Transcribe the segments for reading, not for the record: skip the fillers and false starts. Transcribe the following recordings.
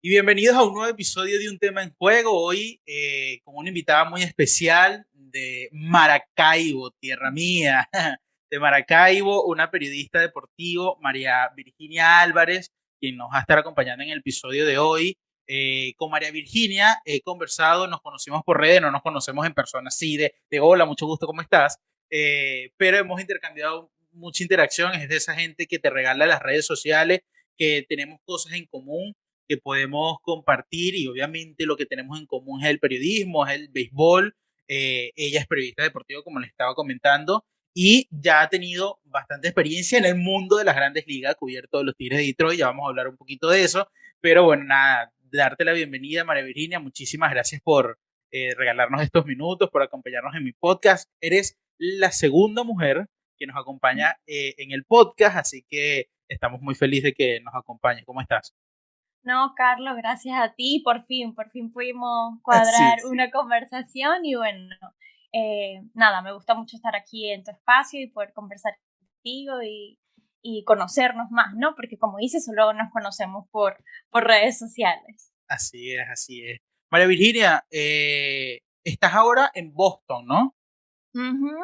Y bienvenidos a un nuevo episodio de Un Tema en Juego. Hoy con una invitada muy especial de Maracaibo, tierra mía, de Maracaibo, una periodista deportivo, María Virginia Álvarez, quien nos va a estar acompañando en el episodio de hoy. Con María Virginia he conversado, nos conocimos por redes, no nos conocemos en persona, sí, de hola, mucho gusto, ¿cómo estás? Pero hemos intercambiado mucha interacción, es de esa gente que te regala las redes sociales, que tenemos cosas en común que podemos compartir y obviamente lo que tenemos en común es el periodismo, es el béisbol. Ella es periodista deportivo, como les estaba comentando, y ya ha tenido bastante experiencia en el mundo de las grandes ligas, cubierto de los Tigres de Detroit, ya vamos a hablar un poquito de eso, pero bueno, nada, darte la bienvenida, María Virginia, muchísimas gracias por regalarnos estos minutos, por acompañarnos en mi podcast. Eres la segunda mujer que nos acompaña en el podcast, así que estamos muy felices de que nos acompañe. ¿Cómo estás? No, Carlos, gracias a ti. Por fin pudimos Sí, cuadrar una conversación y bueno, nada, me gusta mucho estar aquí en tu espacio y poder conversar contigo y conocernos más, ¿no? Porque como dices, solo nos conocemos por redes sociales. así es, así es. María Virginia, estás ahora en Boston, ¿no? Ujú.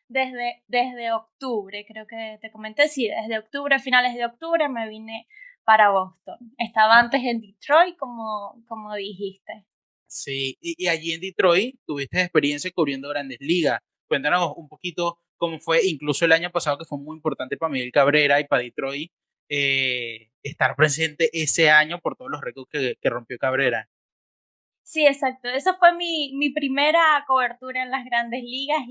Desde octubre, creo que te comenté, sí, desde octubre, finales de octubre me vine para Boston. Estaba antes en Detroit, como dijiste. Sí, y allí en Detroit tuviste experiencia cubriendo grandes ligas. Cuéntanos un poquito cómo fue, incluso el año pasado, que fue muy importante para Miguel Cabrera y para Detroit, estar presente ese año por todos los récords que rompió Cabrera. Sí, exacto. Esa fue mi primera cobertura en las grandes ligas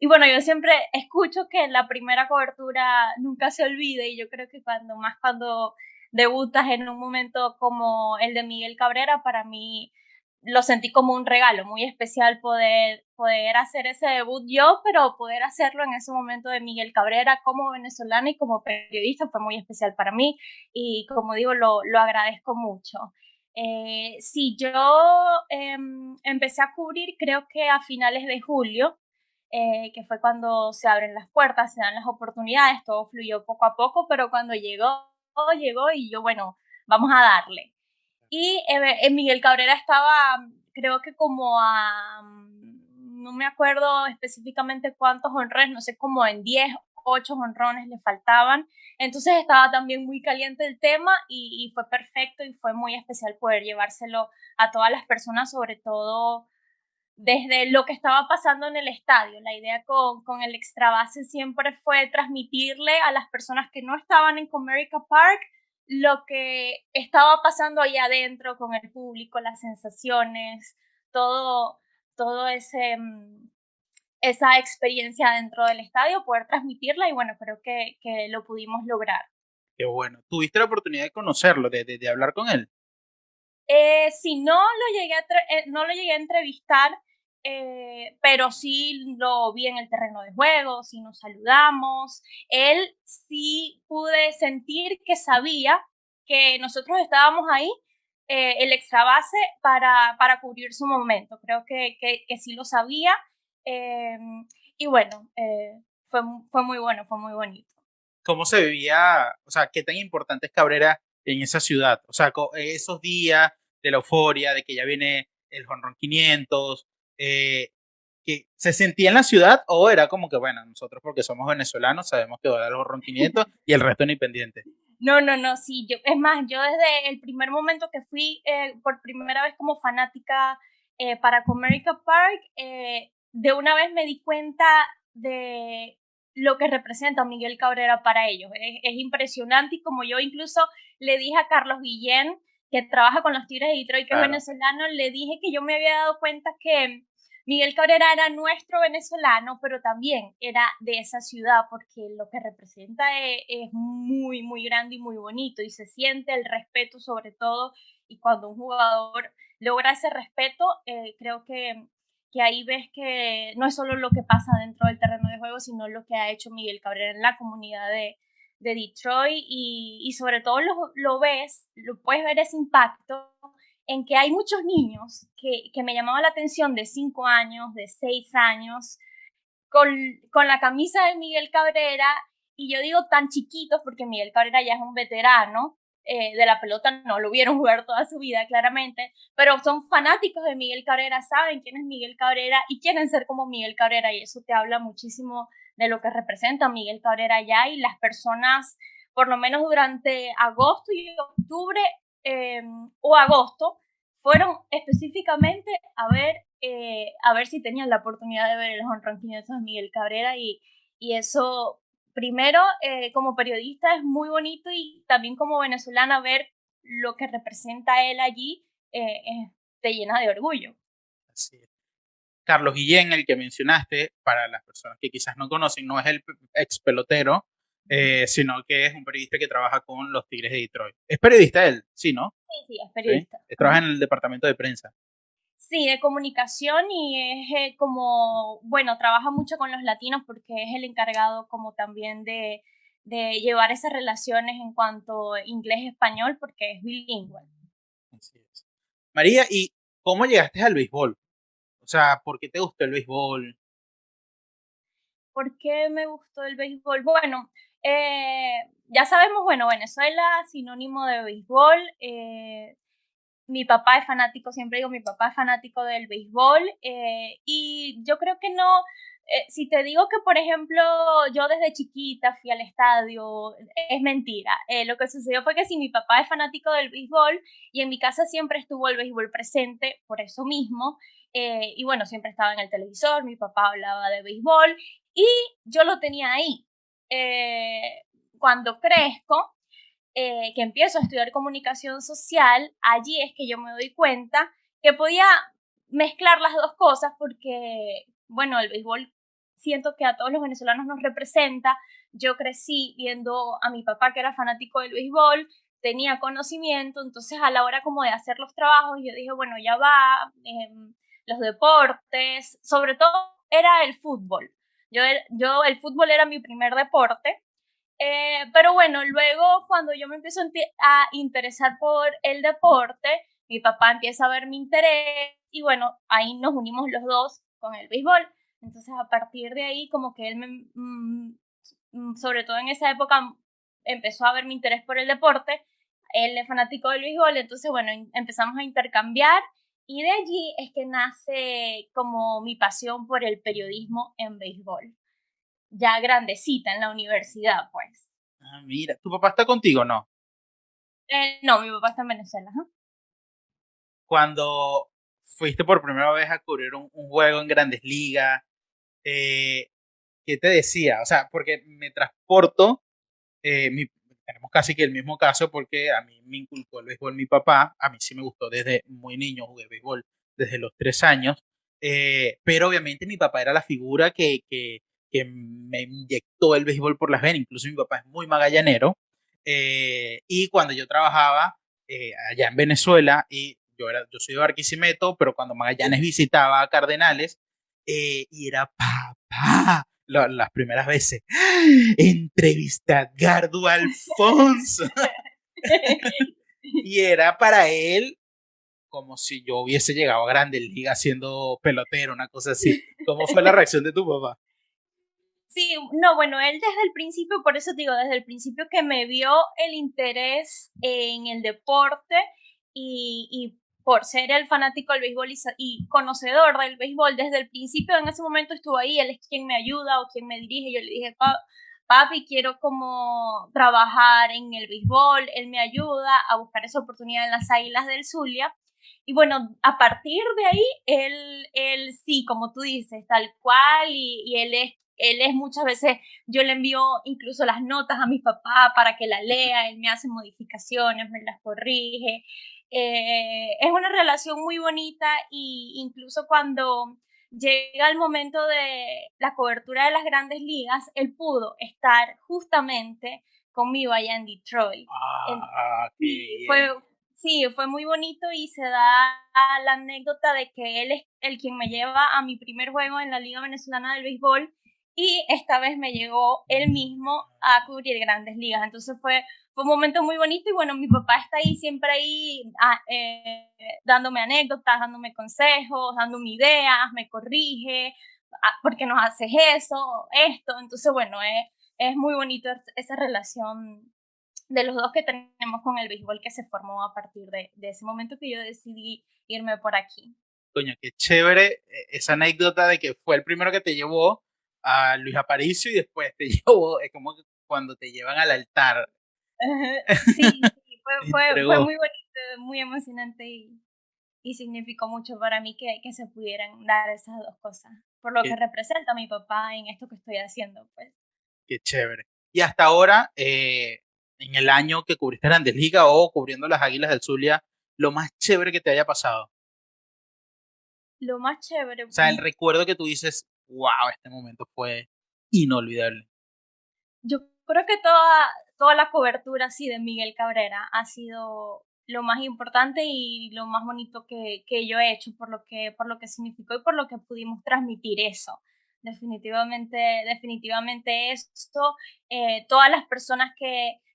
y bueno, yo siempre escucho que la primera cobertura nunca se olvida y yo creo que cuando debutas en un momento como el de Miguel Cabrera, para mí lo sentí como un regalo muy especial poder hacer ese debut yo, pero poder hacerlo en ese momento de Miguel Cabrera como venezolana y como periodista fue muy especial para mí y como digo, lo agradezco mucho. Sí, yo empecé a cubrir creo que a finales de julio, que fue cuando se abren las puertas, se dan las oportunidades, todo fluyó poco a poco, pero cuando llegó y yo, bueno, vamos a darle. Y Miguel Cabrera estaba, creo que como no me acuerdo específicamente cuántos honrones, no sé, como en 10, 8 honrones le faltaban. Entonces estaba también muy caliente el tema y fue perfecto y fue muy especial poder llevárselo a todas las personas, sobre todo desde lo que estaba pasando en el estadio. La idea con el extra base siempre fue transmitirle a las personas que no estaban en Comerica Park lo que estaba pasando ahí adentro con el público, las sensaciones, todo, todo esa experiencia dentro del estadio, poder transmitirla y bueno, creo que lo pudimos lograr. Qué bueno. ¿Tuviste la oportunidad de conocerlo, de hablar con él? Si no no lo llegué a entrevistar, pero sí lo vi en el terreno de juego, sí nos saludamos. Él sí pude sentir que sabía que nosotros estábamos ahí, el extra base, para cubrir su momento. Creo que sí lo sabía. eh, y bueno, fue muy bueno, fue muy bonito. ¿Cómo se vivía, o sea, qué tan importante es Cabrera en esa ciudad? O sea, esos días de la euforia, de que ya viene el Jonrón 500, que se sentía en la ciudad o era como que, bueno, nosotros porque somos venezolanos sabemos que va a dar el Jonrón 500 y el resto ni pendiente. No, no, no, sí, es más, yo desde el primer momento que fui por primera vez como fanática para Comerica Park, de una vez me di cuenta de lo que representa Miguel Cabrera para ellos. Es impresionante y como yo incluso le dije a Carlos Guillén, que trabaja con los Tigres de Detroit, que es Claro. venezolano, le dije que yo me había dado cuenta que Miguel Cabrera era nuestro venezolano, pero también era de esa ciudad porque lo que representa es muy, muy grande y muy bonito y se siente el respeto sobre todo y cuando un jugador logra ese respeto, creo que ahí ves que no es solo lo que pasa dentro del terreno de juego, sino lo que ha hecho Miguel Cabrera en la comunidad de Detroit y sobre todo lo ves, lo puedes ver ese impacto en que hay muchos niños que me llamaban la atención de 5 años, de 6 años, con, con la camisa de Miguel Cabrera, y yo digo tan chiquitos porque Miguel Cabrera ya es un veterano, de la pelota, no lo vieron jugar toda su vida, claramente, pero son fanáticos de Miguel Cabrera, saben quién es Miguel Cabrera y quieren ser como Miguel Cabrera, y eso te habla muchísimo de lo que representa Miguel Cabrera allá, y las personas, por lo menos durante agosto y octubre o agosto, fueron específicamente a ver si tenían la oportunidad de ver el home run 500 de Miguel Cabrera, y eso, primero, como periodista es muy bonito, y también como venezolana ver lo que representa él allí te llena de orgullo. Así es. Carlos Guillén, el que mencionaste, para las personas que quizás no conocen, no es el ex pelotero, sino que es un periodista que trabaja con los Tigres de Detroit. Es periodista él, sí, ¿no? Sí, sí, es Sí. periodista. Trabaja en el departamento de prensa. Sí, de comunicación, y es como, bueno, trabaja mucho con los latinos porque es el encargado como también de llevar esas relaciones en cuanto a inglés-español porque es bilingüe. Así es. María, ¿y cómo llegaste al béisbol? O sea, ¿por qué te gustó el béisbol? ¿Por qué me gustó el béisbol? Bueno, ya sabemos, bueno, Venezuela, sinónimo de béisbol. Mi papá es fanático, siempre digo, mi papá es fanático del béisbol, y yo creo que no, si te digo que, por ejemplo, yo desde chiquita fui al estadio, es mentira. Lo que sucedió fue que si mi papá es fanático del béisbol, y en mi casa siempre estuvo el béisbol presente, por eso mismo, y bueno, siempre estaba en el televisor, mi papá hablaba de béisbol, y yo lo tenía ahí. Cuando crezco, que empiezo a estudiar comunicación social, allí es que yo me doy cuenta que podía mezclar las dos cosas porque, bueno, el béisbol siento que a todos los venezolanos nos representa. Yo crecí viendo a mi papá, que era fanático del béisbol, tenía conocimiento, entonces a la hora como de hacer los trabajos, yo dije, bueno, ya va, los deportes, sobre todo era el fútbol. El fútbol era mi primer deporte, pero bueno, luego cuando yo me empiezo a interesar por el deporte, mi papá empieza a ver mi interés, y bueno, ahí nos unimos los dos con el béisbol. Entonces a partir de ahí como que él sobre todo en esa época, empezó a ver mi interés por el deporte. Él es fanático del béisbol, entonces bueno, empezamos a intercambiar, y de allí es que nace como mi pasión por el periodismo en béisbol, ya grandecita en la universidad, pues. Ah, mira, ¿tu papá está contigo o no? No, mi papá está en Venezuela. Ajá. Cuando fuiste por primera vez a cubrir un juego en Grandes Ligas, eh, ¿qué te decía? O sea, porque me transporto, tenemos casi que el mismo caso porque a mí me inculcó el béisbol mi papá, a mí sí me gustó desde muy niño, jugué béisbol desde los 3 años, pero obviamente mi papá era la figura que me inyectó el béisbol por las venas, incluso mi papá es muy magallanero, y cuando yo trabajaba allá en Venezuela, y yo soy de Barquisimeto, pero cuando Magallanes visitaba a Cardenales, y era papá, las primeras veces. Entrevista a Edgardo Alfonso. Y era para él como si yo hubiese llegado a Grandes Ligas siendo pelotero, una cosa así. ¿Cómo fue la reacción de tu papá? Sí, no, bueno, él desde el principio, por eso te digo, desde el principio que me vio el interés en el deporte, y por ser el fanático del béisbol y conocedor del béisbol, desde el principio en ese momento estuvo ahí, él es quien me ayuda o quien me dirige. Yo le dije, papi, quiero como trabajar en el béisbol, él me ayuda a buscar esa oportunidad en las Águilas del Zulia. Y bueno, a partir de ahí, él sí, como tú dices, tal cual, y él es muchas veces, yo le envío incluso las notas a mi papá para que la lea, él me hace modificaciones, me las corrige. Es una relación muy bonita, y incluso cuando llega el momento de la cobertura de las grandes ligas, él pudo estar justamente conmigo allá en Detroit. Ah, qué Sí, bien. sí, fue muy bonito, y se da la anécdota de que él es el quien me lleva a mi primer juego en la Liga Venezolana del Béisbol, y esta vez me llegó él mismo a cubrir grandes ligas. Entonces fue un momento muy bonito, y bueno, mi papá está ahí, siempre ahí, dándome anécdotas, dándome consejos, dándome ideas, me corrige, ¿por qué no haces eso, esto? Entonces, bueno, es muy bonito esa relación de los dos que tenemos con el béisbol que se formó a partir de ese momento que yo decidí irme por aquí. Coño, qué chévere esa anécdota de que fue el primero que te llevó a Luis Aparicio y después te llevó, es como cuando te llevan al altar. Sí, sí, Te fue entregó. muy bonito, muy emocionante y significó mucho para mí que se pudieran dar esas dos cosas, por lo que Qué, representa a mi papá en esto que estoy haciendo, pues. qué chévere. Y hasta ahora, en el año que cubriste Grandes Ligas o cubriendo las Águilas del Zulia, lo más chévere que te haya pasado. O Lo más chévere, sea, el recuerdo que tú dices, wow, este momento fue inolvidable. yo creo que toda la cobertura así de Miguel Cabrera ha sido lo más importante y lo más bonito que yo he hecho por lo que significó y por lo que pudimos transmitir eso. Definitivamente, definitivamente esto, todas las personas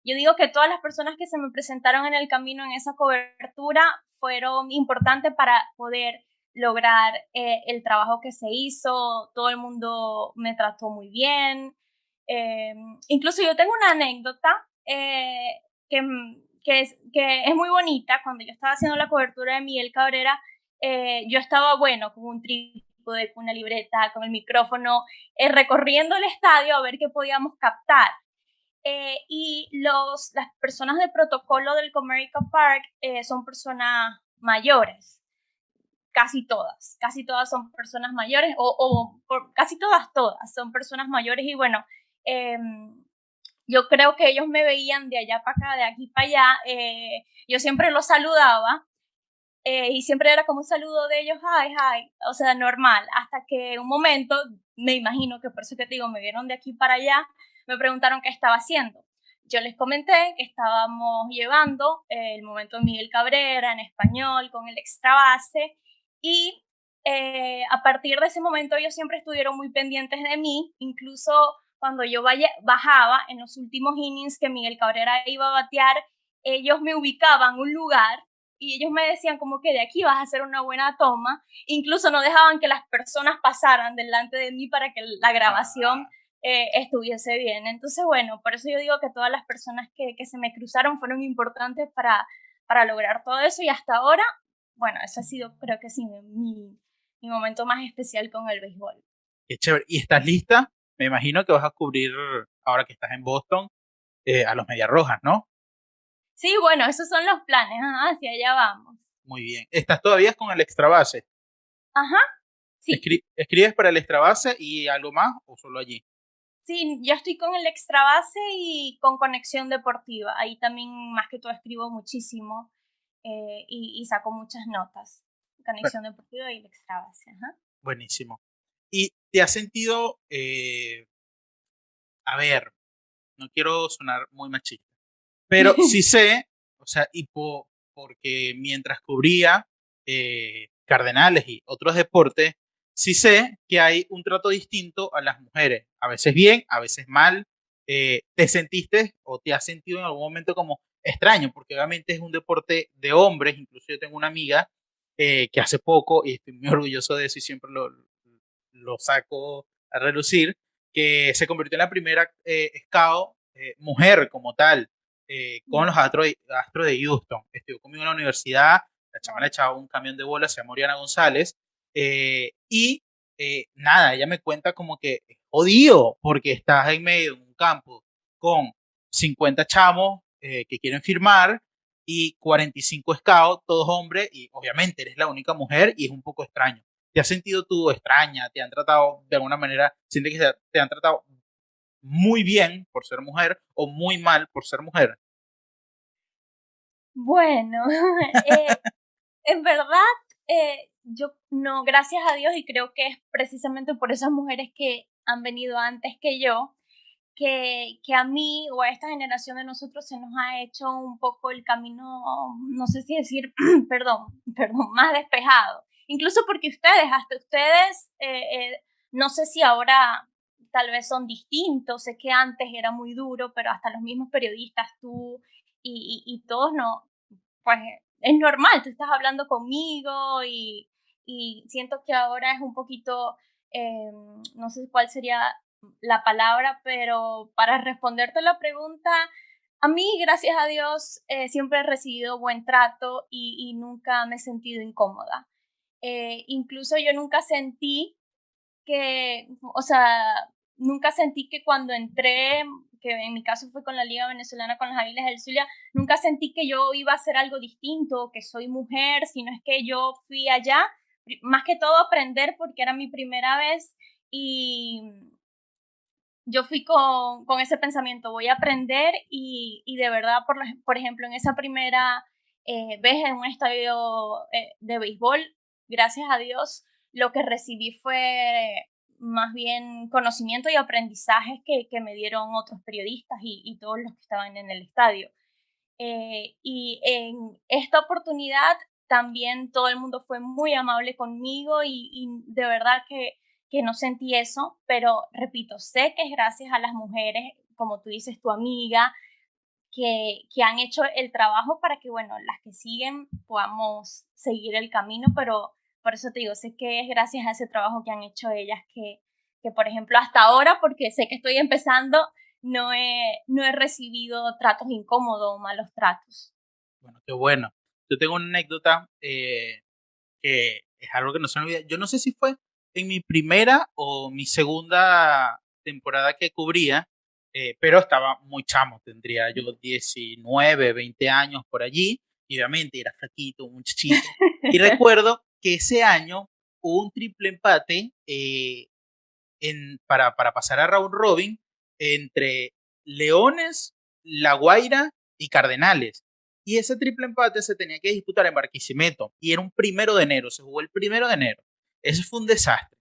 yo digo que todas las personas que se me presentaron en el camino en esa cobertura fueron importantes para poder lograr el trabajo que se hizo, todo el mundo me trató muy bien, incluso yo tengo una anécdota que, que es muy bonita. Cuando yo estaba haciendo la cobertura de Miguel Cabrera, yo estaba, bueno, con un trípode, con una libreta, con el micrófono, recorriendo el estadio a ver qué podíamos captar. Y las personas de protocolo del Comerica Park son personas mayores, casi todas son personas mayores, casi todas son personas mayores y bueno, eh, yo creo que ellos me veían de allá para acá, de aquí para allá, yo siempre los saludaba y siempre era como un saludo de ellos, hi, hi, o sea, normal, hasta que un momento, me imagino que por eso que te digo, me vieron de aquí para allá, me preguntaron qué estaba haciendo. Yo les comenté que estábamos llevando el momento de Miguel Cabrera en español con el extra base y a partir de ese momento ellos siempre estuvieron muy pendientes de mí, incluso cuando yo bajaba en los últimos innings que Miguel Cabrera iba a batear, ellos me ubicaban un lugar y ellos me decían como que de aquí vas a hacer una buena toma, incluso no dejaban que las personas pasaran delante de mí para que la grabación Ah, estuviese bien. Entonces, bueno, por eso yo digo que todas las personas que se me cruzaron fueron importantes para lograr todo eso y hasta ahora, bueno, eso ha sido creo que sí mi momento más especial con el béisbol. qué chévere. ¿Y estás lista? Me imagino que vas a cubrir, ahora que estás en Boston, a los Medias Rojas, ¿no? Sí, bueno, esos son los planes, ajá, hacia allá vamos. Muy bien. ¿Estás todavía con el extra base? Ajá, sí. ¿Escribes para el extra base y algo más o solo allí? Sí, yo estoy con el extra base y con conexión deportiva. Ahí también más que todo escribo muchísimo y saco muchas notas. Bueno, Conexión deportiva y el extra base. Ajá. buenísimo. ¿Y te has sentido, a ver, no quiero sonar muy machista, pero sí sé, o sea, porque mientras cubría Cardenales y otros deportes, sí sé que hay un trato distinto a las mujeres, a veces bien, a veces mal. ¿Te sentiste o te has sentido en algún momento como extraño? Porque obviamente es un deporte de hombres, incluso yo tengo una amiga que hace poco, y estoy muy orgulloso de eso y siempre lo saco a relucir, que se convirtió en la primera scout mujer como tal, con los Astros de Houston. Estudió conmigo en la universidad, la chama le Wow. echaba un camión de bola, se llama Oriana González, y nada, ella me cuenta como que es jodido porque estás en medio de un campo con 50 chamos que quieren firmar y 45 scouts, todos hombres, y obviamente eres la única mujer y es un poco extraño. ¿Te has sentido tú extraña? ¿Te han tratado de alguna manera? ¿Sientes que te han tratado muy bien por ser mujer o muy mal por ser mujer? Bueno, en verdad, yo no, gracias a Dios, y creo que es precisamente por esas mujeres que han venido antes que yo, que a mí o a esta generación de nosotros se nos ha hecho un poco el camino, no sé si decir, perdón, más despejado. Incluso porque hasta ustedes, no sé si ahora tal vez son distintos, sé que antes era muy duro, pero hasta los mismos periodistas, tú y todos no, pues es normal, tú estás hablando conmigo y siento que ahora es un poquito, no sé cuál sería la palabra, pero para responderte la pregunta, A mí, gracias a Dios, siempre he recibido buen trato y nunca me he sentido incómoda. Incluso yo nunca sentí que, o sea, nunca sentí que cuando entré, que en mi caso fue con la Liga Venezolana con las Águilas del Zulia, nunca sentí que yo iba a hacer algo distinto, que soy mujer, sino es que yo fui allá, más que todo a aprender porque era mi primera vez y yo fui con ese pensamiento, voy a aprender y de verdad, por ejemplo, en esa primera vez en un estadio de béisbol, gracias a Dios, lo que recibí fue más bien conocimiento y aprendizajes que me dieron otros periodistas y todos los que estaban en el estadio. Y en esta oportunidad también todo el mundo fue muy amable conmigo y de verdad que no sentí eso, pero repito, sé que es gracias a las mujeres, como tú dices, tu amiga, que han hecho el trabajo para que, bueno, las que siguen podamos seguir el camino, pero por eso te digo, sé que es gracias a ese trabajo que han hecho ellas que por ejemplo, hasta ahora, porque sé que estoy empezando, no he recibido tratos incómodos o malos tratos. Bueno, qué bueno. Yo tengo una anécdota que es algo que no se me olvida. Yo no sé si fue en mi primera o mi segunda temporada que cubría, pero estaba muy chamo, tendría yo 19, 20 años por allí, y obviamente era flaquito, un muchachito. Y recuerdo que ese año hubo un triple empate para pasar a round robin entre Leones, La Guaira y Cardenales. Y ese triple empate se tenía que disputar en Barquisimeto y era un 1 de enero, se jugó el 1 de enero. Ese fue un desastre.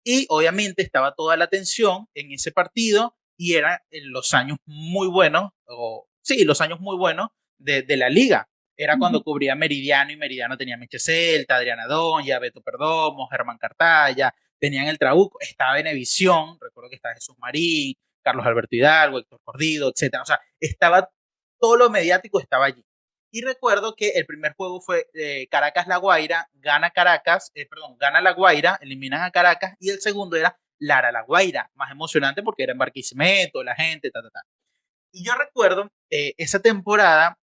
Y obviamente estaba toda la atención en ese partido y eran los años muy buenos, o sí, los años muy buenos de la liga. Era cuando cubría Meridiano y Meridiano tenía Meche Celta, Adriana Doña, Beto Perdomo, Germán Cartaya, tenían el Trabuco, estaba Venevisión, recuerdo que estaba Jesús Marín, Carlos Alberto Hidalgo, Héctor Cordido, etcétera. O sea, estaba todo lo mediático estaba allí. Y recuerdo que el primer juego fue Caracas-La Guaira, gana Caracas, perdón, gana La Guaira, eliminan a Caracas, y el segundo era Lara-La Guaira, más emocionante porque era en Barquisimeto, la gente, ta, ta, ta. Y yo recuerdo esa temporada,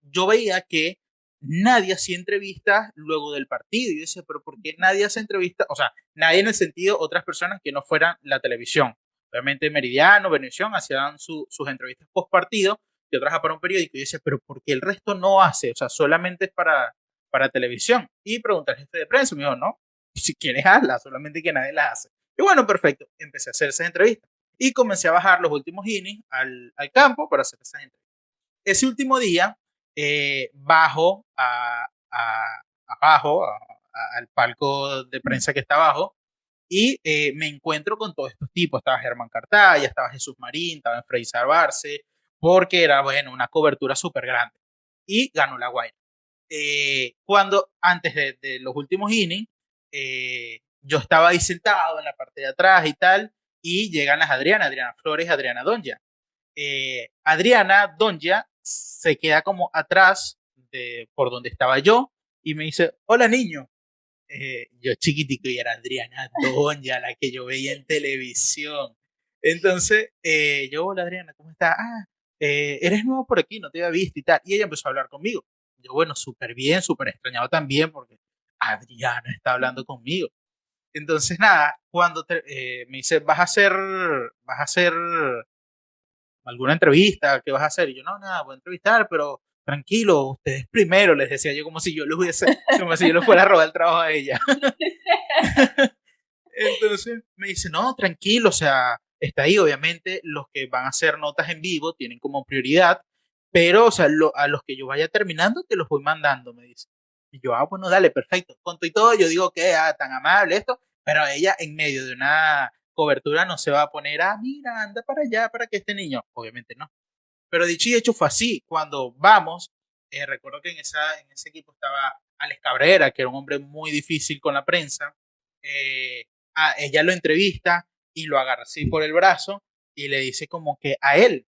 yo veía que nadie hacía entrevistas luego del partido. Y yo decía, pero ¿por qué nadie hace entrevistas? O sea, nadie en el sentido, otras personas que no fueran la televisión. Obviamente Meridiano, Venevisión hacían sus entrevistas post partido y otras para un periódico. Y yo decía, pero ¿por qué el resto no hace? O sea, solamente es para televisión. Y pregunté al jefe de prensa, me dijo, no, si quieres hazla, solamente que nadie las hace. Y bueno, perfecto, empecé a hacer esas entrevistas y comencé a bajar los últimos innings al campo para hacer esas entrevistas. Ese último día bajo abajo al palco de prensa que está abajo y me encuentro con todos estos tipos. Estaba Germán Cartaya, estaba Jesús Marín, estaba Freddy Barce, porque era, bueno, una cobertura súper grande. Y ganó La Guaira. Cuando antes de los últimos innings, yo estaba ahí sentado en la parte de atrás y tal, y llegan las Adriana Flores, Adriana Donja. Adriana Donja se queda como atrás por donde estaba yo y me dice, hola niño. Yo chiquitico y era Adriana Donja, la que yo veía en televisión. Entonces, yo, hola Adriana, ¿cómo estás? Eres nuevo por aquí, no te había visto y tal. Y ella empezó a hablar conmigo. Yo, bueno, súper bien, súper extrañado también porque Adriana está hablando conmigo. Entonces, nada, cuando me dice, vas a hacer alguna entrevista, ¿qué vas a hacer? Y yo, no, nada, voy a entrevistar, pero tranquilo, ustedes primero, les decía yo como si yo les hubiese, como si yo le fuera a robar el trabajo a ella. Entonces me dice, no, tranquilo, o sea, está ahí, obviamente los que van a hacer notas en vivo tienen como prioridad, pero, o sea, a los que yo vaya terminando te los voy mandando, me dice. Y yo, bueno, dale, perfecto. Con todo y todo, yo digo que tan amable esto, pero ella en medio de una cobertura no se va a poner, mira, anda para allá para que este niño, obviamente no. Pero dicho y hecho fue así. Cuando vamos, recuerdo que en ese equipo estaba Alex Cabrera, que era un hombre muy difícil con la prensa. Eh, Ella lo entrevista y lo agarra así por el brazo y le dice como que a él,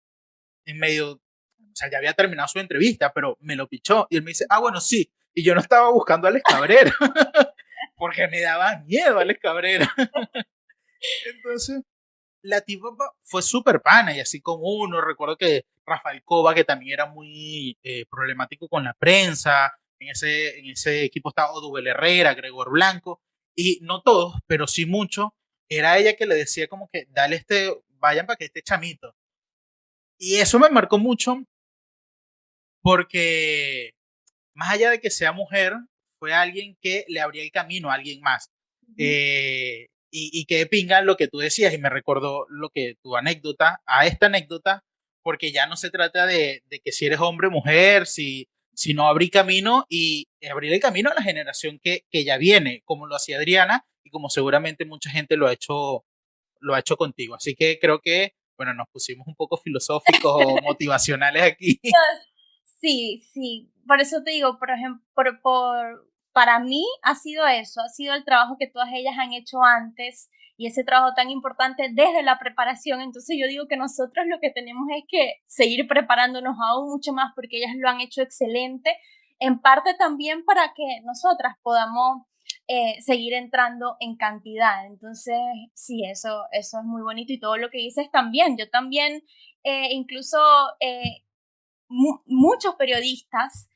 en medio, o sea, ya había terminado su entrevista, pero me lo pichó. Y él me dice, bueno, sí. Y yo no estaba buscando a Alex Cabrera, porque me daba miedo a Alex Cabrera. Entonces, la tipa fue súper pana y así como uno. Recuerdo que Rafael Cova, que también era muy problemático con la prensa, en ese equipo estaba Odubel Herrera, Gregor Blanco, y no todos, pero sí muchos, era ella que le decía como que, dale vayan para que este chamito. Y eso me marcó mucho porque más allá de que sea mujer, fue alguien que le abría el camino a alguien más. Ujú. Y que pinga lo que tú decías, y me recordó lo que tu anécdota, a esta anécdota, porque ya no se trata de que si eres hombre o mujer, si no abrí camino y abrir el camino a la generación que ya viene, como lo hacía Adriana y como seguramente mucha gente lo ha hecho contigo. Así que creo que, bueno, nos pusimos un poco filosóficos o motivacionales aquí. Sí, sí, por eso te digo, por ejemplo, para mí ha sido eso, ha sido el trabajo que todas ellas han hecho antes y ese trabajo tan importante desde la preparación. Entonces yo digo que nosotros lo que tenemos es que seguir preparándonos aún mucho más porque ellas lo han hecho excelente, en parte también para que nosotras podamos seguir entrando en cantidad. Entonces, sí, eso es muy bonito y todo lo que dices también. Yo también, incluso muchos periodistas,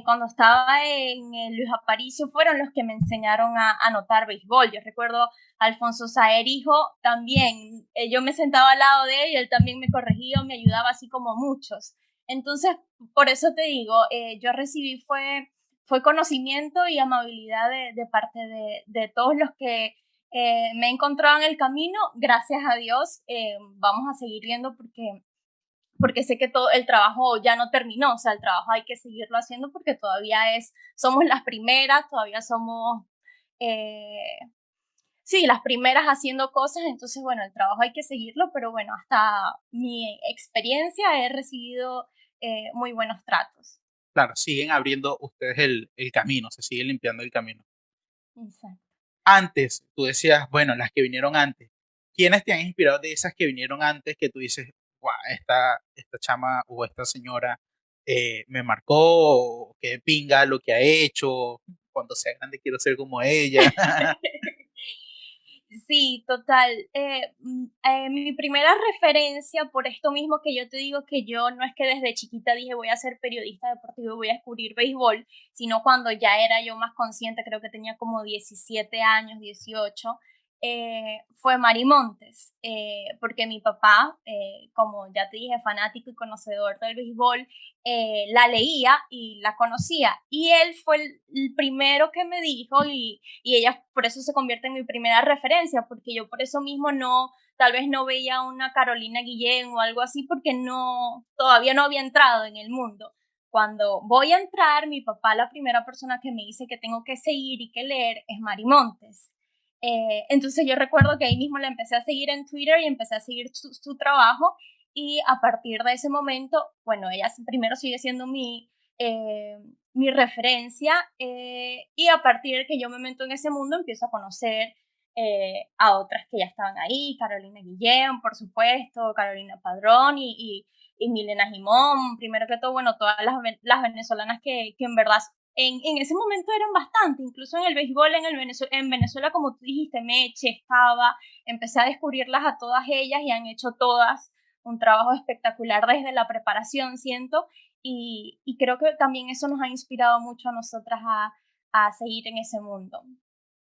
cuando estaba en el Luis Aparicio, fueron los que me enseñaron a anotar béisbol. Yo recuerdo a Alfonso Saer, hijo, también, yo me sentaba al lado de él y él también me corregía o me ayudaba, así como muchos. Entonces, por eso te digo, yo recibí fue conocimiento y amabilidad de parte de todos los que me he encontrado en el camino. Gracias a Dios, vamos a seguir viendo porque sé que todo el trabajo ya no terminó, o sea, el trabajo hay que seguirlo haciendo porque todavía somos las primeras, todavía somos, eh, sí, las primeras haciendo cosas, entonces, bueno, el trabajo hay que seguirlo, pero bueno, hasta mi experiencia he recibido muy buenos tratos. Claro, siguen abriendo ustedes el camino, se siguen limpiando el camino. Exacto. Antes, tú decías, bueno, las que vinieron antes. ¿Quiénes te han inspirado de esas que vinieron antes que tú dices, guau, esta chama o esta señora me marcó, que pinga lo que ha hecho, cuando sea grande quiero ser como ella? Sí, total. Mi primera referencia, por esto mismo que yo te digo que yo no es que desde chiquita dije voy a ser periodista deportivo y voy a descubrir béisbol, sino cuando ya era yo más consciente, creo que tenía como 17 años, 18, fue Mari Montes, porque mi papá, como ya te dije, fanático y conocedor del béisbol, la leía y la conocía. Y él fue el primero que me dijo, y ella por eso se convierte en mi primera referencia, porque yo por eso mismo tal vez no veía una Carolina Guillén o algo así, porque todavía no había entrado en el mundo. Cuando voy a entrar, mi papá, la primera persona que me dice que tengo que seguir y que leer es Mari Montes. Entonces yo recuerdo que ahí mismo la empecé a seguir en Twitter y empecé a seguir su trabajo, y a partir de ese momento, bueno, ella primero sigue siendo mi referencia, y a partir de que yo me meto en ese mundo empiezo a conocer a otras que ya estaban ahí, Carolina Guillén, por supuesto, Carolina Padrón y Milena Jimón, primero que todo, bueno, todas las venezolanas que en verdad en ese momento eran bastante, incluso en el béisbol en Venezuela, como tú dijiste, Meche estaba, empecé a descubrirlas a todas ellas y han hecho todas un trabajo espectacular desde la preparación, siento, y creo que también eso nos ha inspirado mucho a nosotras a seguir en ese mundo.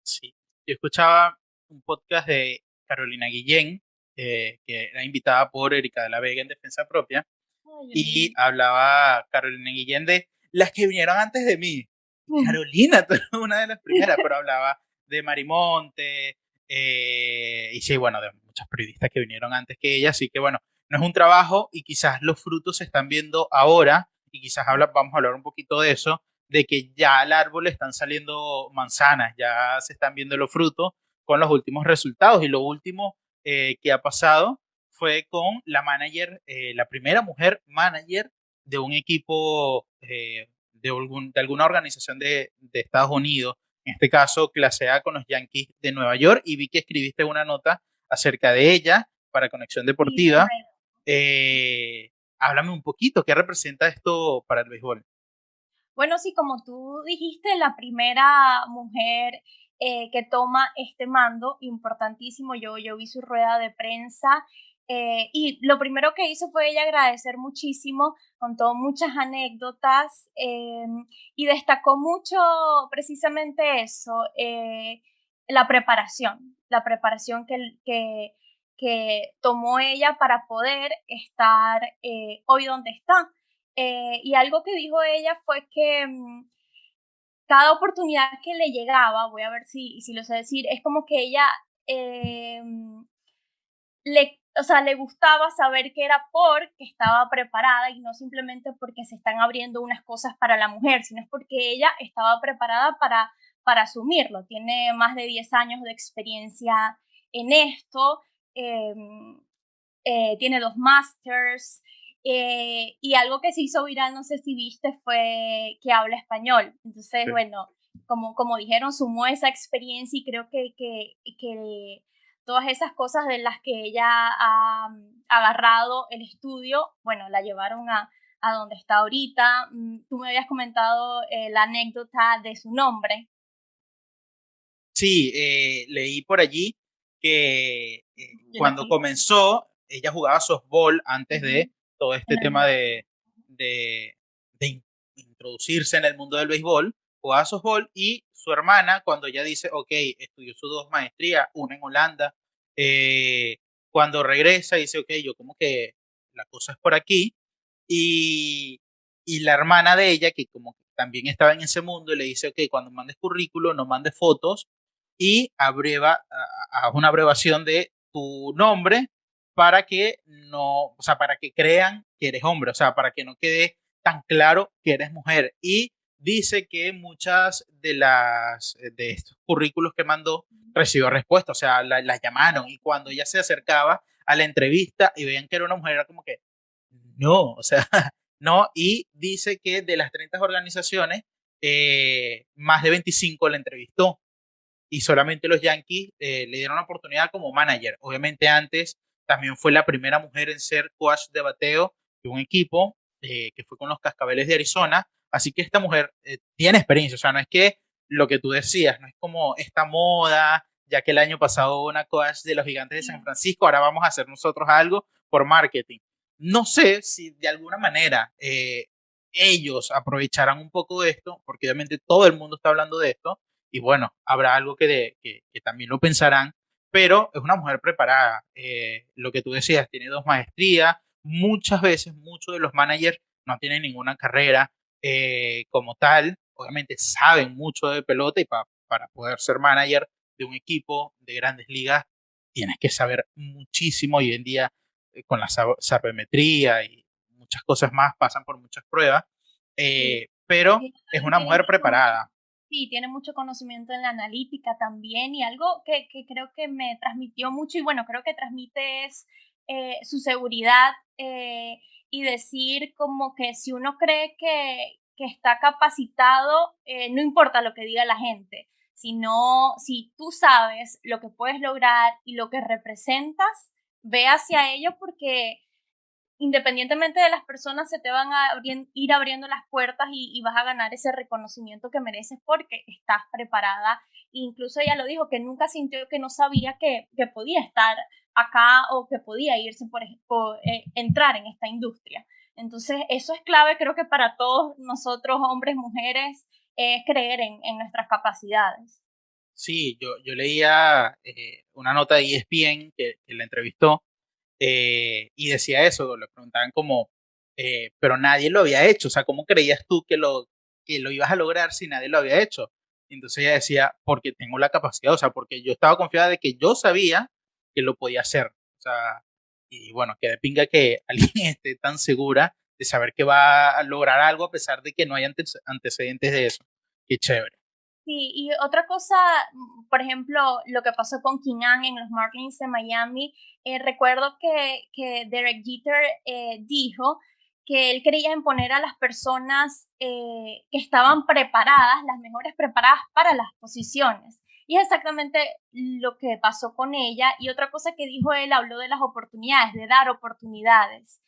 Sí, yo escuchaba un podcast de Carolina Guillén, que era invitada por Erika de la Vega en Defensa Propia, Ay, y Dios hablaba Carolina Guillén de las que vinieron antes de mí. mío. Carolina, tú eres una de las primeras, pero hablaba de Marimonte, y sí, bueno, de muchas periodistas que vinieron antes que ella, así que bueno, no es un trabajo y quizás los frutos se están viendo ahora, y quizás vamos a hablar un poquito de eso, de que ya al árbol le están saliendo manzanas, ya se están viendo los frutos con los últimos resultados, y lo último que ha pasado fue con la manager, la primera mujer manager de un equipo de alguna organización de Estados Unidos, en este caso clase A con los Yankees de Nueva York, y vi que escribiste una nota acerca de ella para Conexión Sí, Deportiva. correcto. Eh, Háblame un poquito, ¿qué representa esto para el béisbol? Bueno, sí, como tú dijiste, la primera mujer que toma este mando importantísimo. Yo vi su rueda de prensa y lo primero que hizo fue ella agradecer muchísimo, contó muchas anécdotas y destacó mucho precisamente eso, la preparación que tomó ella para poder estar hoy donde está. Y algo que dijo ella fue que cada oportunidad que le llegaba, voy a ver si lo sé decir, es como que ella o sea, le gustaba saber que era porque estaba preparada y no simplemente porque se están abriendo unas cosas para la mujer, sino es porque ella estaba preparada para asumirlo. Tiene más de 10 años de experiencia en esto, eh, tiene 2 másters, y algo que se hizo viral, no sé si viste, fue que habla español. Entonces, Sí. bueno, como dijeron, sumó esa experiencia y creo que todas esas cosas de las que ella ha agarrado el estudio, bueno, la llevaron a donde está ahorita. Tú me habías comentado la anécdota de su nombre. Sí, leí por allí que Yo la cuando sigo. comenzó, ella jugaba softball antes Ujú. de todo este En la tema universidad. de introducirse en el mundo del béisbol. Jugaba softball y su hermana, cuando ella dice, ok, estudió sus dos maestrías, una en Holanda, eh, cuando regresa dice, ok, yo como que la cosa es por aquí. Y, y la hermana de ella, que como que también estaba en ese mundo, le dice, ok, cuando mandes currículo, no mandes fotos y haz una abreviación de tu nombre para que no, o sea, para que crean que eres hombre, o sea, para que no quede tan claro que eres mujer. Y dice que muchas de estos currículos que mandó recibió respuesta, o sea, las llamaron y cuando ella se acercaba a la entrevista y veían que era una mujer, era como que, no, o sea, no, y dice que de las 30 organizaciones, más de 25 la entrevistó y solamente los Yankees le dieron la oportunidad como manager. Obviamente antes también fue la primera mujer en ser coach de bateo de un equipo que fue con los Cascabeles de Arizona. Así que esta mujer tiene experiencia, o sea, no es que lo que tú decías, no es como esta moda, ya que el año pasado hubo una coach de los Gigantes de San Sí. Francisco, ahora vamos a hacer nosotros algo por marketing. No sé si de alguna manera ellos aprovecharán un poco de esto, porque obviamente todo el mundo está hablando de esto, y bueno, habrá algo que también lo pensarán, pero es una mujer preparada. Lo que tú decías, tiene dos maestrías, muchas veces muchos de los managers no tienen ninguna carrera como tal, obviamente saben mucho de pelota y para poder ser manager de un equipo de grandes ligas tienes que saber muchísimo hoy en día con la sabermetría y muchas cosas más, pasan por muchas pruebas, Sí. pero Y es una tiene mujer mucho preparada. Sí, tiene mucho conocimiento en la analítica también y algo que creo que me transmitió mucho y bueno, creo que transmite es su seguridad y decir como que si uno cree que está capacitado, no importa lo que diga la gente, sino si tú sabes lo que puedes lograr y lo que representas, ve hacia ello porque independientemente de las personas, se te van a ir abriendo las puertas y vas a ganar ese reconocimiento que mereces porque estás preparada. Incluso ella lo dijo, que nunca sintió que no sabía que podía estar acá o que podía irse por ejemplo, entrar en esta industria. Entonces, eso es clave, creo que para todos nosotros, hombres, mujeres, es creer en nuestras capacidades. Sí, yo leía una nota de ESPN que la entrevistó y decía eso, le preguntaban como, pero nadie lo había hecho, o sea, ¿cómo creías tú que lo ibas a lograr si nadie lo había hecho? Y entonces ella decía, porque tengo la capacidad, o sea, porque yo estaba confiada de que yo sabía que lo podía hacer, o sea, y bueno, que de pinga que alguien esté tan segura de saber que va a lograr algo a pesar de que no hay antecedentes de eso. Qué chévere. Sí, y otra cosa, por ejemplo, lo que pasó con Keenan en los Marlins de Miami, recuerdo que Derek Jeter dijo que él quería imponer a las personas que estaban preparadas, las mejores preparadas para las posiciones. Y es exactamente lo que pasó con ella. Y otra cosa que dijo él, habló de las oportunidades, de dar oportunidades.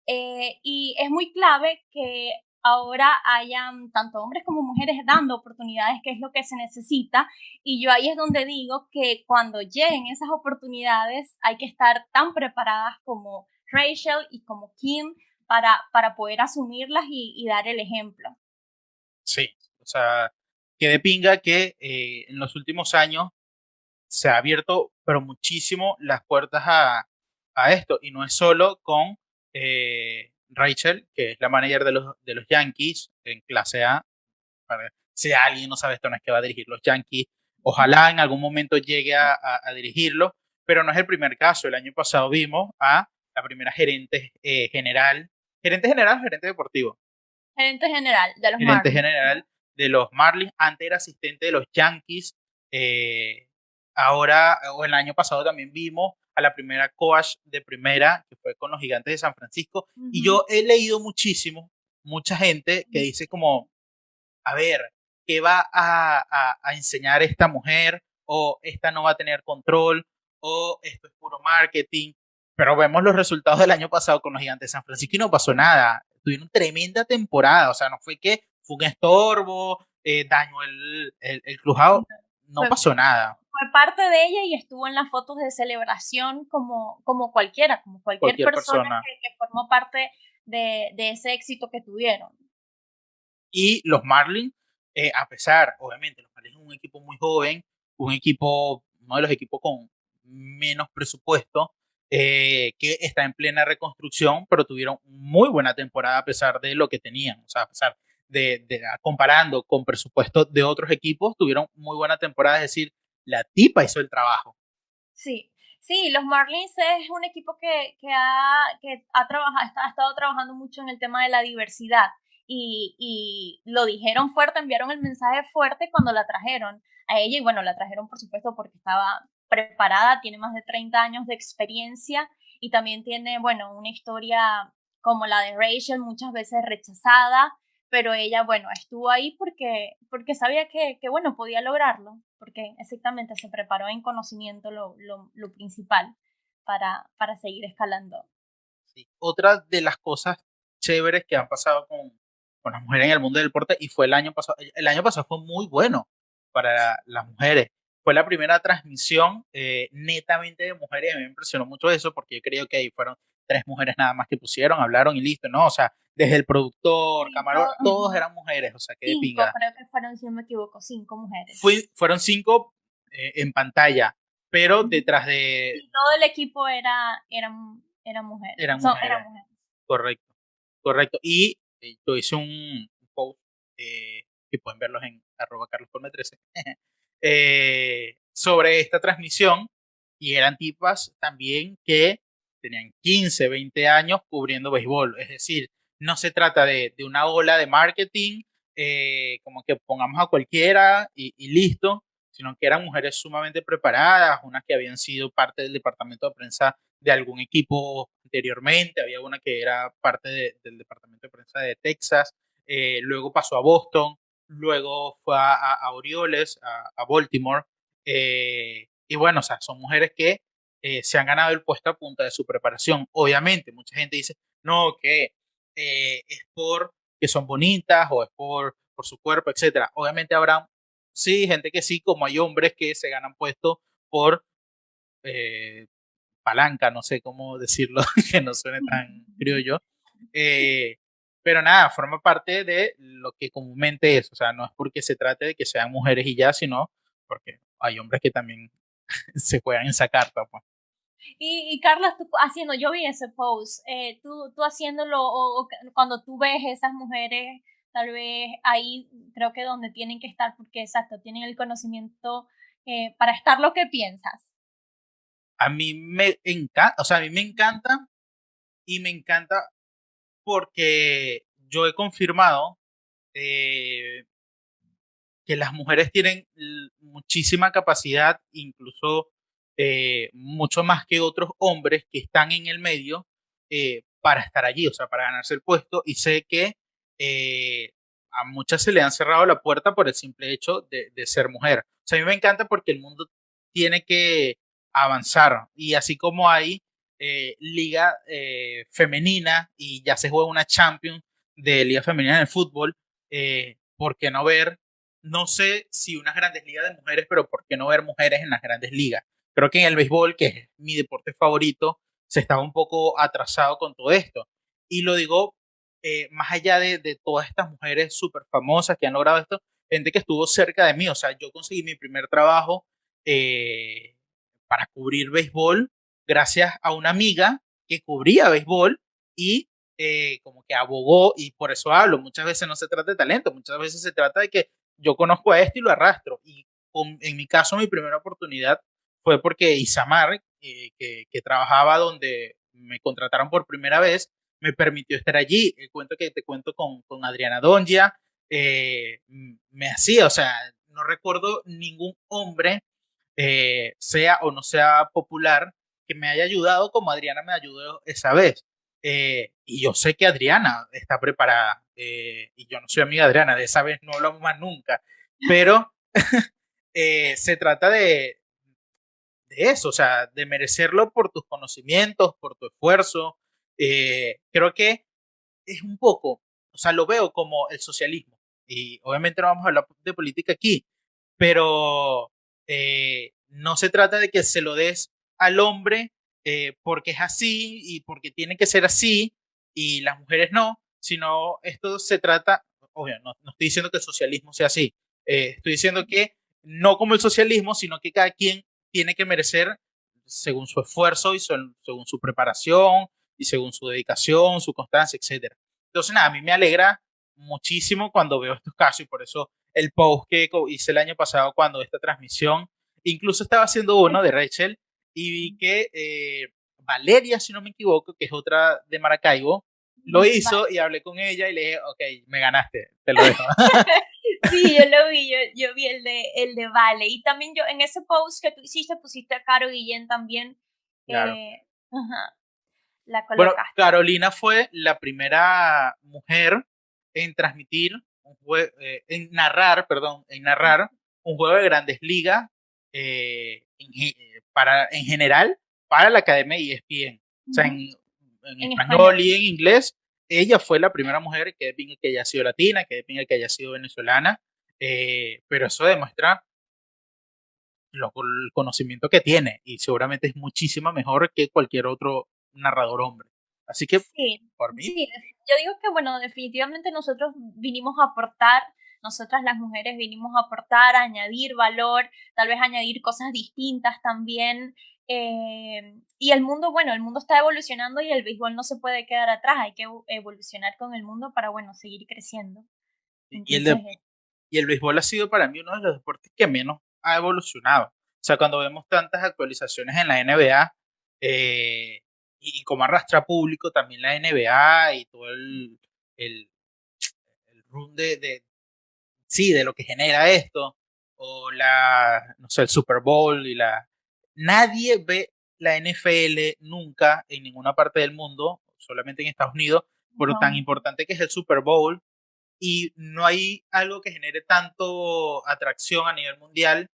Y es muy clave que ahora hayan tanto hombres como mujeres dando oportunidades, que es lo que se necesita. Y yo ahí es donde digo que cuando lleguen esas oportunidades hay que estar tan preparadas como Rachel y como Kim para poder asumirlas y dar el ejemplo. Sí, o sea, que de pinga que en los últimos años se ha abierto, pero muchísimo las puertas a esto. Y no es solo con Rachel, que es la manager de los Yankees en clase A. Para, si alguien no sabe esto, no es que va a dirigir los Yankees. Ojalá en algún momento llegue a dirigirlo, pero no es el primer caso. El año pasado vimos a la primera gerente general o gerente deportivo, Gerente general de los gerente Marlins. general de los Marlins, antes era asistente de los Yankees. eh, Ahora, o el año pasado también vimos a la primera coach de primera, que fue con los Gigantes de San Francisco. Y Ujú. yo he leído muchísimo, mucha gente que dice como, a ver, ¿qué va a enseñar esta mujer? O esta no va a tener control, o esto es puro marketing. Pero vemos los resultados del año pasado con los Gigantes de San Francisco y no pasó nada. Tuvieron tremenda temporada, o sea, no fue que fue un estorbo, dañó el clubhouse, no Fue, pasó nada. fue parte de ella y estuvo en las fotos de celebración como cualquiera, como cualquier Cualquier persona persona. que formó parte de ese éxito que tuvieron. Y los Marlins, a pesar, obviamente, los Marlins es un equipo muy joven, un equipo, uno de los equipos con menos presupuesto, que está en plena reconstrucción, pero tuvieron muy buena temporada a pesar de lo que tenían. O sea, a pesar comparando con presupuesto de otros equipos, tuvieron muy buena temporada, es decir, la tipa hizo el trabajo. Sí, sí, los Marlins es un equipo que trabajado, ha estado trabajando mucho en el tema de la diversidad y lo dijeron fuerte, enviaron el mensaje fuerte cuando la trajeron a ella y bueno, la trajeron por supuesto porque estaba preparada, tiene más de 30 años de experiencia y también tiene, bueno, una historia como la de Rachel, muchas veces rechazada, pero ella, bueno, estuvo ahí porque sabía que bueno, podía lograrlo, porque exactamente se preparó en conocimiento lo principal para seguir escalando. Sí. Otra de las cosas chéveres que han pasado con las mujeres en el mundo del deporte, y fue el año pasado fue muy bueno para las mujeres. Fue la primera transmisión netamente de mujeres, y a mí me impresionó mucho eso, porque yo creo que ahí fueron 3 mujeres nada más que pusieron, hablaron y listo, ¿no? O sea, desde el productor, Sí, camarógrafo, todos eran mujeres, o sea, que de cinco, pinga. creo que fueron, si no me equivoco, 5 mujeres. Fueron 5 en pantalla, pero Ujú. detrás de Y todo el equipo eran mujeres, eran eran mujeres. mujeres. Correcto, correcto. Y yo hice un post que pueden verlos en @carloscolme13 sobre esta transmisión y eran tipas también que tenían 15, 20 años cubriendo béisbol. Es decir, no se trata de una ola de marketing, como que pongamos a cualquiera y listo, sino que eran mujeres sumamente preparadas, unas que habían sido parte del departamento de prensa de algún equipo anteriormente, había una que era parte del departamento de prensa de Texas, luego pasó a Boston, luego fue a Orioles, a Baltimore, y bueno, o sea, son mujeres que se han ganado el puesto a punta de su preparación. Obviamente, mucha gente dice, no, que es por que son bonitas o es por su cuerpo, etcétera. Obviamente habrá, sí, gente que sí, como hay hombres que se ganan puestos por eh, palanca, no sé cómo decirlo, que no suene tan criollo. Eh, pero nada, forma parte de lo que comúnmente es. O sea, no es porque se trate de que sean mujeres y ya, sino porque hay hombres que también se juegan en esa carta. Pues. Y Carlos, tú haciendo, yo vi ese post, tú haciéndolo, o cuando tú ves esas mujeres, tal vez ahí creo que donde tienen que estar, porque exacto, tienen el conocimiento para estar lo que piensas. A mí me encanta, o sea, a mí me encanta y me encanta porque yo he confirmado eh, que las mujeres tienen muchísima capacidad, incluso mucho más que otros hombres que están en el medio para estar allí, o sea, para ganarse el puesto. Y sé que a muchas se le han cerrado la puerta por el simple hecho de ser mujer. O sea, a mí me encanta porque el mundo tiene que avanzar. Y así como hay liga femenina y ya se juega una Champions de liga femenina en el fútbol, ¿por qué no ver, no sé si unas grandes ligas de mujeres, pero por qué no ver mujeres en las grandes ligas? Creo que en el béisbol, que es mi deporte favorito, se estaba un poco atrasado con todo esto. Y lo digo más allá de todas estas mujeres súper famosas que han logrado esto, gente que estuvo cerca de mí. O sea, yo conseguí mi primer trabajo eh, para cubrir béisbol gracias a una amiga que cubría béisbol y como que abogó, y por eso hablo, muchas veces no se trata de talento, muchas veces se trata de que yo conozco a esto y lo arrastro. Y en mi caso, mi primera oportunidad fue porque Isamar, que trabajaba donde me contrataron por primera vez, me permitió estar allí. El cuento que te cuento con Adriana Dongia, me hacía, o sea, no recuerdo ningún hombre, sea o no sea popular, que me haya ayudado como Adriana me ayudó esa vez. Y yo sé que Adriana está preparada, y yo no soy amiga de Adriana, de esa vez no hablamos más nunca, pero se trata de eso, o sea, de merecerlo por tus conocimientos, por tu esfuerzo. Creo que es un poco, o sea, lo veo como el socialismo. Y obviamente no vamos a hablar de política aquí, pero no se trata de que se lo des al hombre porque es así y porque tiene que ser así y las mujeres no, sino esto se trata, obvio, no estoy diciendo que el socialismo sea así, estoy diciendo que no como el socialismo, sino que cada quien tiene que merecer según su esfuerzo y según su preparación y según su dedicación, su constancia, etcétera. Entonces, nada, a mí me alegra muchísimo cuando veo estos casos y por eso el post que hice el año pasado cuando esta transmisión, incluso estaba haciendo uno de Rachel y vi que Valeria, si no me equivoco, que es otra de Maracaibo, lo hizo Vale. y hablé con ella y le dije, ok, me ganaste, te lo dejo. Sí, yo lo vi, yo vi el de Vale. Y también yo en ese post que tú hiciste pusiste a Caro Guillén también. Claro. Ajá, la Bueno, colocaste. Carolina fue la primera mujer en transmitir en narrar, perdón, en narrar un juego de Grandes Ligas en general para la Academia ESPN. O sea, Ujú. en En español español. y en inglés, ella fue la primera mujer que pinga que haya sido latina, que pinga que haya sido venezolana, pero eso demuestra el conocimiento que tiene y seguramente es muchísimo mejor que cualquier otro narrador hombre. Así que, Sí, por mí, sí, yo digo que, bueno, definitivamente nosotros vinimos a aportar, nosotras las mujeres vinimos a aportar, a añadir valor, tal vez añadir cosas distintas también. Y el mundo, bueno, el mundo está evolucionando y el béisbol no se puede quedar atrás, hay que evolucionar con el mundo para, bueno, seguir creciendo. y el, Entonces, de, y el béisbol ha sido para mí uno de los deportes que menos ha evolucionado. O sea, cuando vemos tantas actualizaciones en la NBA, y como arrastra público también la NBA y todo el, el run sí, de lo que genera esto, o no sé, el Super Bowl Nadie ve la NFL nunca en ninguna parte del mundo, solamente en Estados Unidos, por tan no. importante que es el Super Bowl, y no hay algo que genere tanto atracción a nivel mundial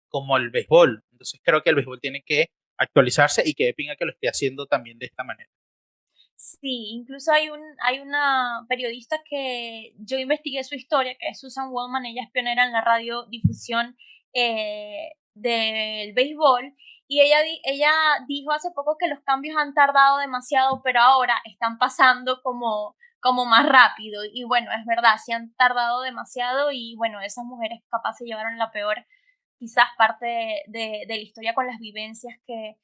como el béisbol. Entonces creo que el béisbol tiene que actualizarse y que de pinga que lo esté haciendo también de esta manera. Sí, incluso hay una periodista que yo investigué su historia, que es Susan Wellman, ella es pionera en la radiodifusión del béisbol, y ella dijo hace poco que los cambios han tardado demasiado, pero ahora están pasando como más rápido. Y bueno, es verdad, sí han tardado demasiado y bueno, esas mujeres capaz se llevaron la peor quizás parte de la historia con las vivencias que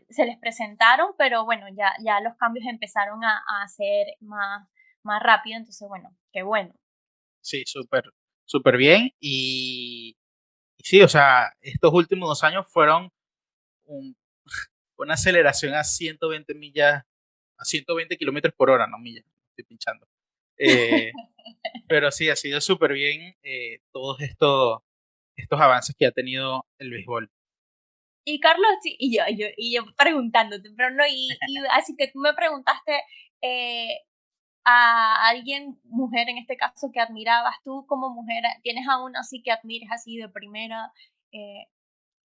se les presentaron, pero bueno, ya los cambios empezaron a ser más rápido, entonces bueno, qué bueno. Sí, súper, súper bien. Y sí, o sea, estos últimos 2 años fueron un- una aceleración a 120 millas, a 120 kilómetros por hora, no millas, estoy pinchando. Eh, pero sí, ha sido súper bien todos estos avances que ha tenido el béisbol. Y Carlos, sí, y yo preguntándote, pero no, y así que tú me preguntaste eh, a alguien, mujer en este caso, que admirabas tú como mujer, ¿tienes aún así que admires así de primera? Eh,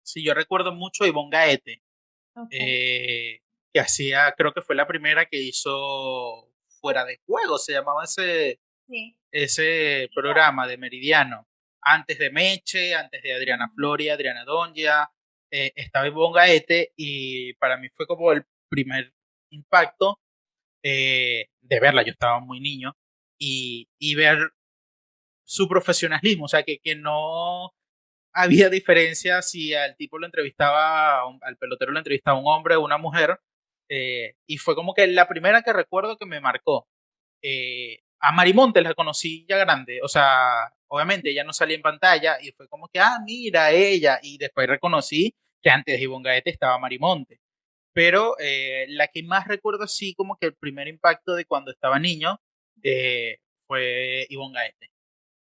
Sí, yo recuerdo mucho a Ivonne Gaete, ok, que hacía, creo que fue la primera que hizo Fuera de Juego, se llamaba Sí. ese Ya. programa de Meridiano. Antes de Meche, antes de Adriana Mm. Floria, Adriana Donja, estaba Ivonne Gaete y para mí fue como el primer impacto de verla. Yo estaba muy niño y ver su profesionalismo, o sea, que no había diferencia si al tipo lo entrevistaba, al pelotero lo entrevistaba un hombre o una mujer, y fue como que la primera que recuerdo que me marcó. A Marimonte la conocí ya grande, o sea, obviamente ella no salía en pantalla y fue como que, ah, mira ella, y después reconocí que antes de Ivonne Gaete estaba Marimonte, pero la que más recuerdo así como que el primer impacto de cuando estaba niño fue Ivonne Gaete.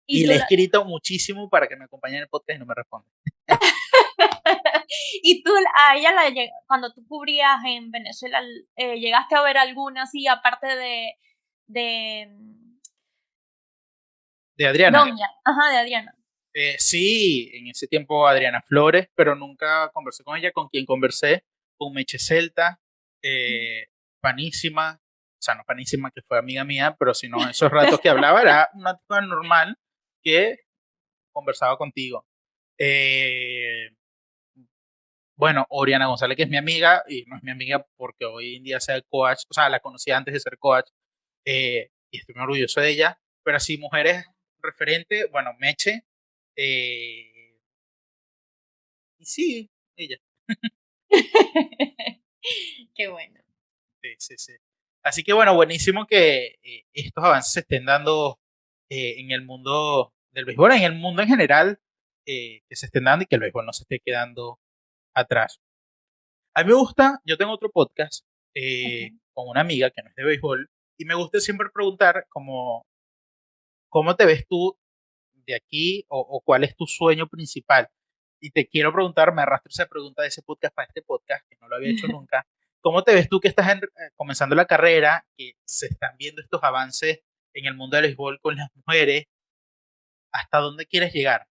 Y Y tú le he la, escrito muchísimo para que me acompañe en el podcast y no me responde. y tú a ella cuando tú cubrías en Venezuela, llegaste a ver alguna así, aparte de De Adriana, Doña, ajá, de Adriana. sí, en ese tiempo Adriana Flores, pero nunca conversé con ella. Con quien conversé, con Meche Celta, eh, panísima, o sea, no panísima, que fue amiga mía, pero sino esos ratos que hablaba, era una tipa normal que conversaba contigo. Eh, bueno, Oriana González, que es mi amiga, y no es mi amiga porque hoy en día sea coach, o sea, la conocí antes de ser coach, y estoy muy orgulloso de ella, pero así, mujeres referentes, bueno, Meche, eh, y sí, ella. Qué bueno. Sí, sí, sí. Así que bueno, buenísimo que estos avances se estén dando en el mundo del béisbol, en el mundo en general, que se estén dando y que el béisbol no se esté quedando atrás. A mí me gusta, yo tengo otro podcast Ujú. con una amiga que no es de béisbol y me gusta siempre preguntar como, ¿cómo te ves tú de aquí o cuál es tu sueño principal? Y te quiero preguntar, me arrastro esa pregunta de ese podcast para este podcast, que no lo había hecho nunca. ¿Cómo te ves tú que estás comenzando la carrera, que se están viendo estos avances en el mundo del béisbol con las mujeres? ¿Hasta dónde quieres llegar?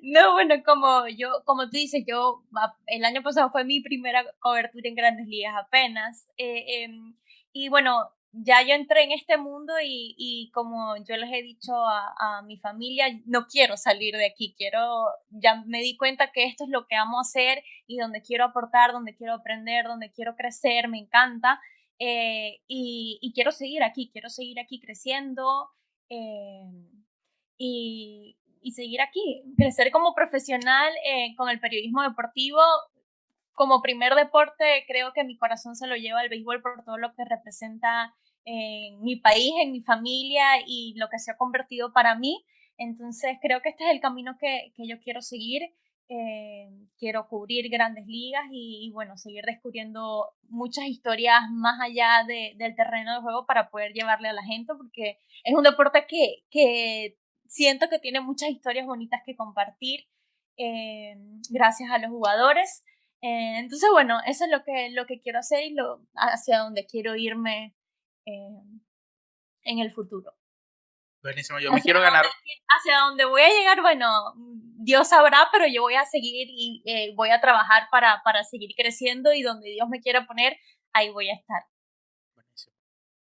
No, bueno, como tú dices, el año pasado fue mi primera cobertura en Grandes Ligas apenas. Y bueno, ya yo entré en este mundo y como yo les he dicho a mi familia, no quiero salir de aquí, ya me di cuenta que esto es lo que amo hacer y donde quiero aportar, donde quiero aprender, donde quiero crecer, me encanta. Y quiero seguir aquí creciendo. eh, y seguir aquí, crecer como profesional con el periodismo deportivo. Como primer deporte, creo que mi corazón se lo lleva el béisbol por todo lo que representa en mi país, en mi familia y lo que se ha convertido para mí. Entonces, creo que este es el camino que yo quiero seguir. Quiero cubrir grandes ligas bueno, seguir descubriendo muchas historias más allá del terreno de juego para poder llevarle a la gente, porque es un deporte que siento que tiene muchas historias bonitas que compartir eh, gracias a los jugadores. Entonces, bueno, eso es lo que quiero hacer y hacia donde quiero irme eh, en el futuro. Buenísimo, yo me Hacia quiero dónde, ganar. hacia dónde voy a llegar, bueno, Dios sabrá, pero yo voy a seguir y voy a trabajar para seguir creciendo y donde Dios me quiera poner, ahí voy a estar. Buenísimo,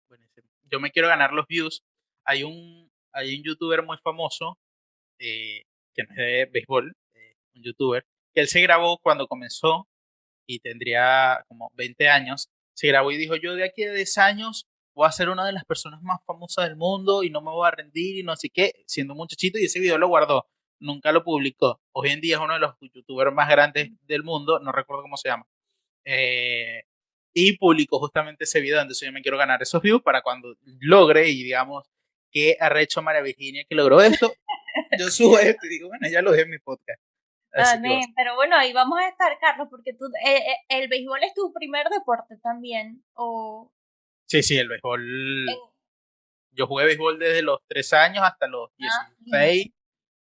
buenísimo. Yo me quiero ganar los views. Hay un youtuber muy famoso que no es de béisbol, un youtuber, que él se grabó cuando comenzó y tendría como 20 años, se grabó y dijo, yo de aquí a 10 años voy a ser una de las personas más famosas del mundo y no me voy a rendir y no sé qué, siendo un muchachito, y ese video lo guardó, nunca lo publicó. Hoy en día es uno de los youtubers más grandes del mundo, no recuerdo cómo se llama. Eh, y publicó justamente ese video, entonces yo me quiero ganar esos views para cuando logre y digamos que arrecho María Virginia que logró esto, yo subo esto y digo, bueno, ya lo dejé en mi podcast. Así que bueno. Amén. Pero bueno, ahí vamos a estar, Carlos, porque el béisbol es tu primer deporte también. Sí, sí, el béisbol. En- Yo jugué béisbol desde los 3 años hasta los Lindo. 16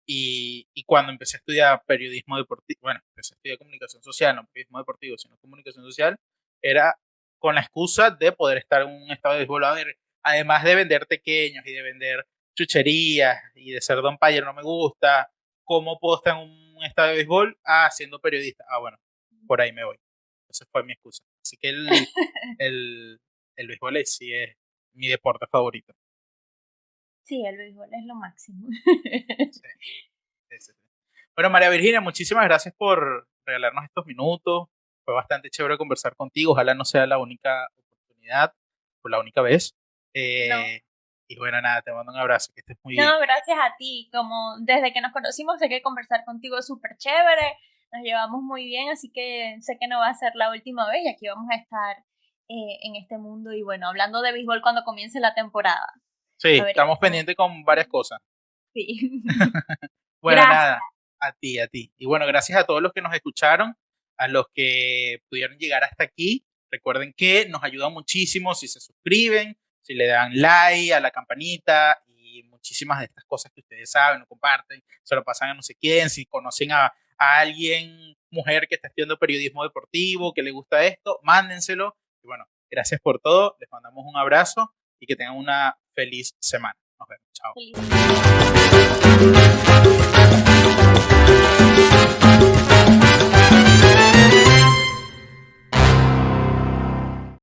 y cuando empecé a estudiar periodismo deportivo, bueno, empecé a estudiar comunicación social, no periodismo deportivo, sino comunicación social, era con la excusa de poder estar en un estado de béisbol. A ver, además de vender pequeños y de vender chucherías y de ser don Payer no me gusta, ¿cómo puedo estar en un estado de béisbol? Ah, siendo periodista. Ah, bueno, por ahí me voy. Esa fue mi excusa. Así que el, el béisbol sí es mi deporte favorito. Sí, el béisbol es lo máximo. Sí, sí, sí. Bueno, María Virginia, muchísimas gracias por regalarnos estos minutos. Fue bastante chévere conversar contigo. Ojalá no sea la única oportunidad o la única vez. No, Eh, y bueno, nada, te mando un abrazo, que estés muy bien. no, gracias a ti. Como desde que nos conocimos, sé que conversar contigo es súper chévere, nos llevamos muy bien, así que sé que no va a ser la última vez y aquí vamos a estar en este mundo y bueno, hablando de béisbol cuando comience la temporada. Sí, A ver, estamos pendientes con varias cosas. sí. Bueno, Gracias. nada, a ti, a ti. Y bueno, gracias a todos los que nos escucharon, a los que pudieron llegar hasta aquí. Recuerden que nos ayuda muchísimo si se suscriben, si le dan like a la campanita y muchísimas de estas cosas que ustedes saben, lo comparten, se lo pasan a no sé quién, si conocen a alguien, mujer que está estudiando periodismo deportivo, que le gusta esto, mándenselo. Y bueno, gracias por todo, les mandamos un abrazo y que tengan una feliz semana. Nos vemos, chao. Feliz.